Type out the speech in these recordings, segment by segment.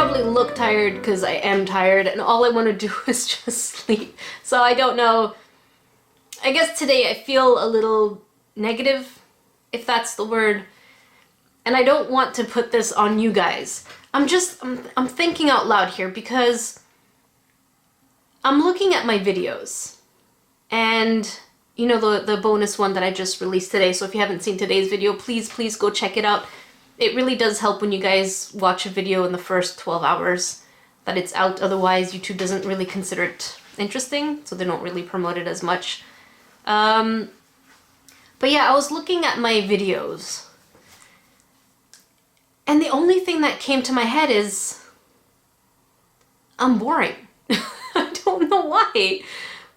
probably look tired because I am tired and all I want to do is just sleep. So I don't know. I guess today I feel a little negative, if that's the word. And I don't want to put this on you guys. I'm thinking out loud here because I'm looking at my videos. And you know, the bonus one that I just released today. So if you haven't seen today's video, please go check it out. It really does help when you guys watch a video in the first 12 hours that it's out. Otherwise, YouTube doesn't really consider it interesting, so they don't really promote it as much. But yeah, I was looking at my videos, and the only thing that came to my head is I'm boring. I don't know why,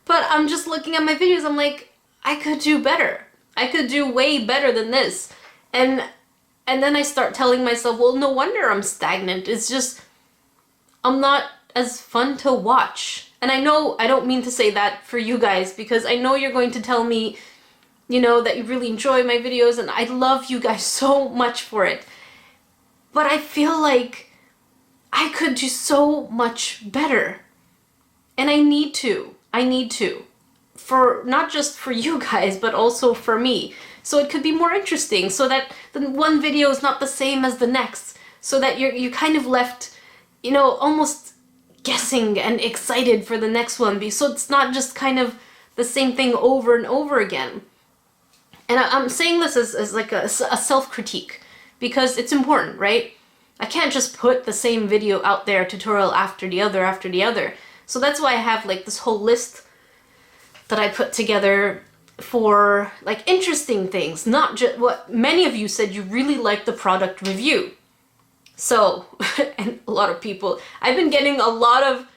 but I'm just looking at my videos. I'm like, I could do better. I could do way better than this. And then I start telling myself, well, no wonder I'm stagnant. It's just, I'm not as fun to watch. And I know I don't mean to say that for you guys, because I know you're going to tell me, you know, that you really enjoy my videos, and I love you guys so much for it. But I feel like I could do so much better. And I need to. For not just for you guys, but also for me. So it could be more interesting, so that the one video is not the same as the next, so that you're kind of left, you know, almost guessing and excited for the next one. So it's not just kind of the same thing over and over again. And I'm saying this as like a self-critique, because it's important, right? I can't just put the same video out there, tutorial after the other. So that's why I have like this whole list that I put together for like interesting things, not just what many of you said you really liked the product review. So, and a lot of people, I've been getting a lot of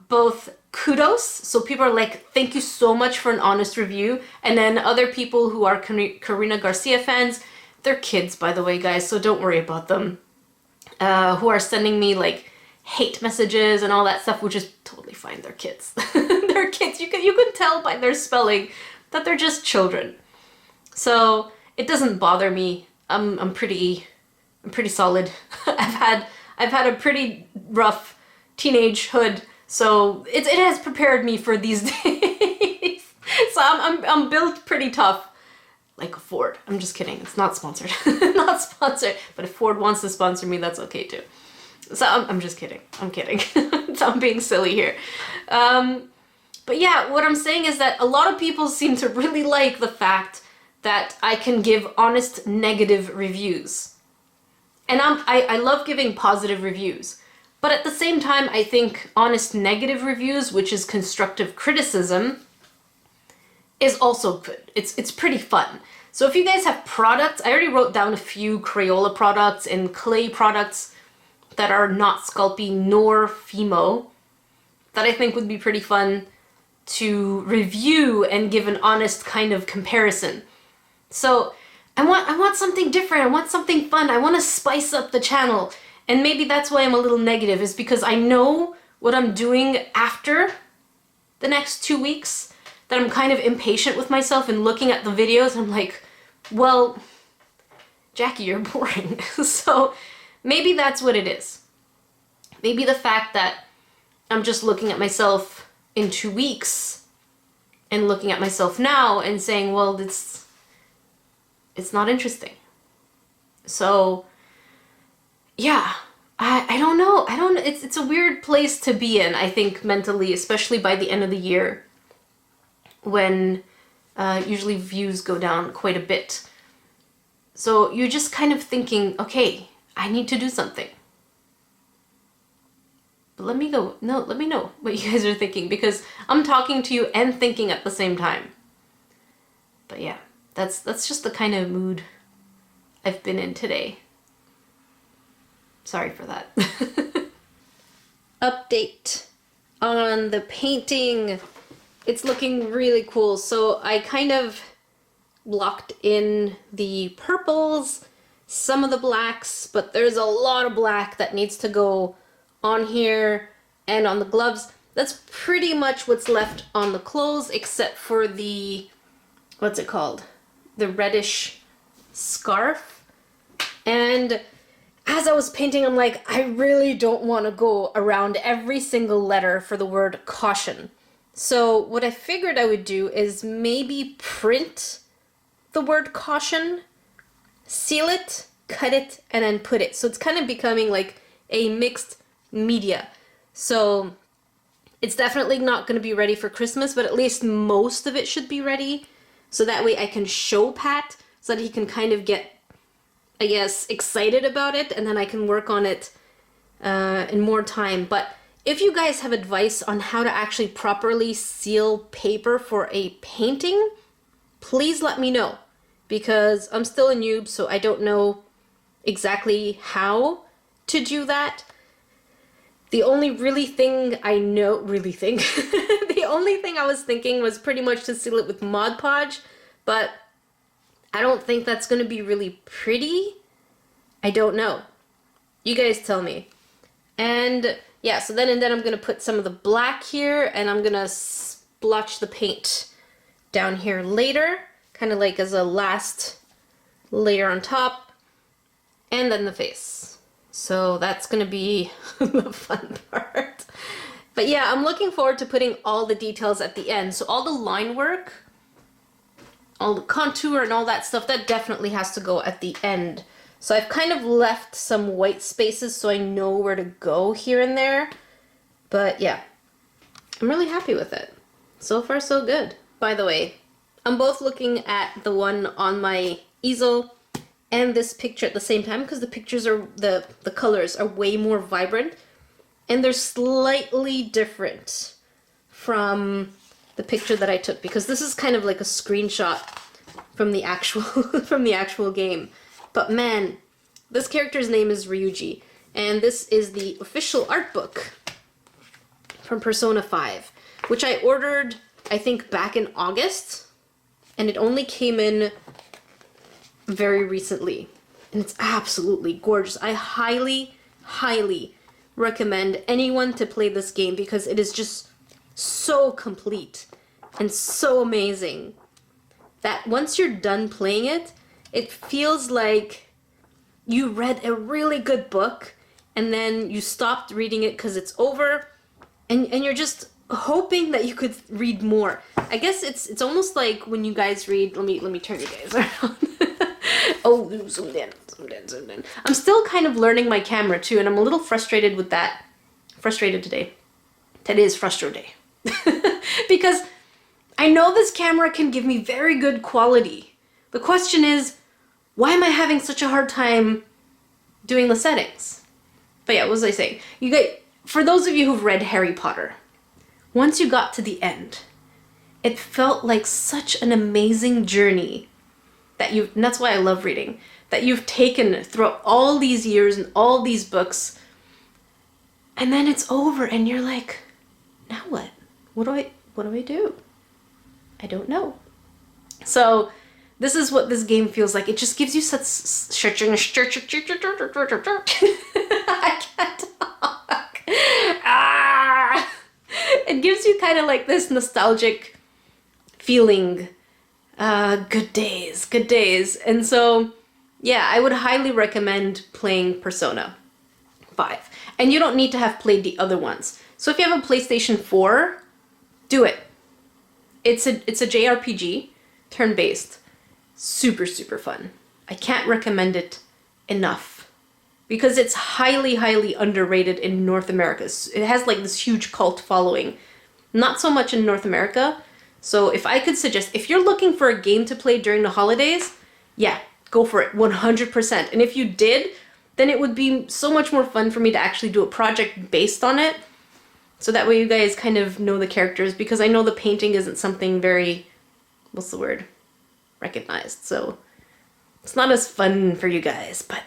both kudos, so people are like, thank you so much for an honest review, and then other people who are Karina Garcia fans, they're kids by the way guys, so don't worry about them, who are sending me like hate messages and all that stuff, which is totally fine, they're kids. They're kids, you can tell by their spelling that they're just children. So it doesn't bother me. I'm pretty solid. I've had a pretty rough teenagehood, so it has prepared me for these days. So I'm built pretty tough, like a Ford. I'm just kidding. It's not sponsored. Not sponsored. But if Ford wants to sponsor me, that's okay too. So I'm just kidding. I'm kidding. So I'm being silly here. But yeah, what I'm saying is that a lot of people seem to really like the fact that I can give honest negative reviews. And I love giving positive reviews. But at the same time, I think honest negative reviews, which is constructive criticism, is also good. It's pretty fun. So if you guys have products, I already wrote down a few Crayola products and clay products that are not Sculpey nor Fimo that I think would be pretty fun to review and give an honest kind of comparison. So I want something different, I want something fun, I want to spice up the channel. And maybe that's why I'm a little negative, is because I know what I'm doing after the next 2 weeks, that I'm kind of impatient with myself and looking at the videos, I'm like, well, Jackie, you're boring. So maybe that's what it is. Maybe the fact that I'm just looking at myself in 2 weeks and looking at myself now and saying, well, it's not interesting. So yeah, I don't know. It's a weird place to be in, I think, mentally, especially by the end of the year, when usually views go down quite a bit. So you're just kind of thinking, okay, I need to do something. But let me know what you guys are thinking, because I'm talking to you and thinking at the same time. But yeah, that's just the kind of mood I've been in today. Sorry for that. Update on the painting. It's looking really cool. So I kind of blocked in the purples, some of the blacks, but there's a lot of black that needs to go on here and on the gloves. That's pretty much what's left on the clothes, except for the, what's it called? The reddish scarf. And as I was painting, I'm like, I really don't want to go around every single letter for the word caution. So what I figured I would do is maybe print the word caution, seal it, cut it, and then put it. So it's kind of becoming like a mixed media. So it's definitely not going to be ready for Christmas, but at least most of it should be ready. So that way I can show Pat so that he can kind of get, I guess, excited about it, and then I can work on it in more time. But if you guys have advice on how to actually properly seal paper for a painting, please let me know, because I'm still a noob, so I don't know exactly how to do that. The only thing the only thing I was thinking was pretty much to seal it with Mod Podge, but I don't think that's going to be really pretty. I don't know. You guys tell me. And yeah, so then I'm going to put some of the black here, and I'm going to splotch the paint down here later, kind of like as a last layer on top, and then the face. So that's going to be the fun part. But yeah, I'm looking forward to putting all the details at the end. So all the line work, all the contour and all that stuff, that definitely has to go at the end. So I've kind of left some white spaces so I know where to go here and there. But yeah, I'm really happy with it. So far, so good. By the way, I'm both looking at the one on my easel and this picture at the same time, because the pictures are, the colors are way more vibrant, and they're slightly different from the picture that I took, because this is kind of like a screenshot from the actual from the actual game. But man, this character's name is Ryuji, and this is the official art book from Persona 5, which I ordered, I think, back in August, and it only came in very recently, and it's absolutely gorgeous. I highly, highly recommend anyone to play this game, because it is just so complete and so amazing that once you're done playing it, it feels like you read a really good book and then you stopped reading it because it's over, and you're just hoping that you could read more. I guess it's almost like when you guys read, let me turn you guys around. Oh, zoomed in. I'm still kind of learning my camera too, and I'm a little frustrated with that. Frustrated today. Today is Frustro Day. Because I know this camera can give me very good quality. The question is, why am I having such a hard time doing the settings? But yeah, what was I saying? You guys, for those of you who've read Harry Potter, once you got to the end, it felt like such an amazing journey that and that's why I love reading, that you've taken throughout all these years and all these books, and then it's over and you're like, now what? What do I do? I don't know. So this is what this game feels like. It just gives you such I can't talk. It gives you kind of like this nostalgic feeling. Good days. And so, yeah, I would highly recommend playing Persona 5. And you don't need to have played the other ones. So if you have a PlayStation 4, do it. It's a JRPG, turn-based. Super, super fun. I can't recommend it enough, because it's highly, highly underrated in North America. It has like this huge cult following. Not so much in North America. So if I could suggest, if you're looking for a game to play during the holidays, yeah, go for it, 100%. And if you did, then it would be so much more fun for me to actually do a project based on it. So that way you guys kind of know the characters, because I know the painting isn't something very, what's the word, recognized. So it's not as fun for you guys, but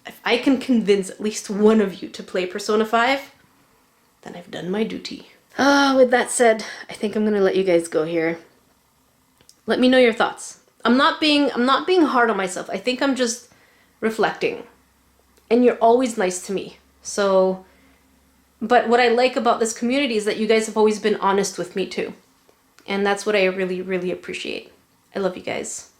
if I can convince at least one of you to play Persona 5, then I've done my duty. With that said, I think I'm gonna let you guys go here. Let me know your thoughts. I'm not being hard on myself. I think I'm just reflecting. And you're always nice to me. So, but what I like about this community is that you guys have always been honest with me too. And that's what I really, really appreciate. I love you guys.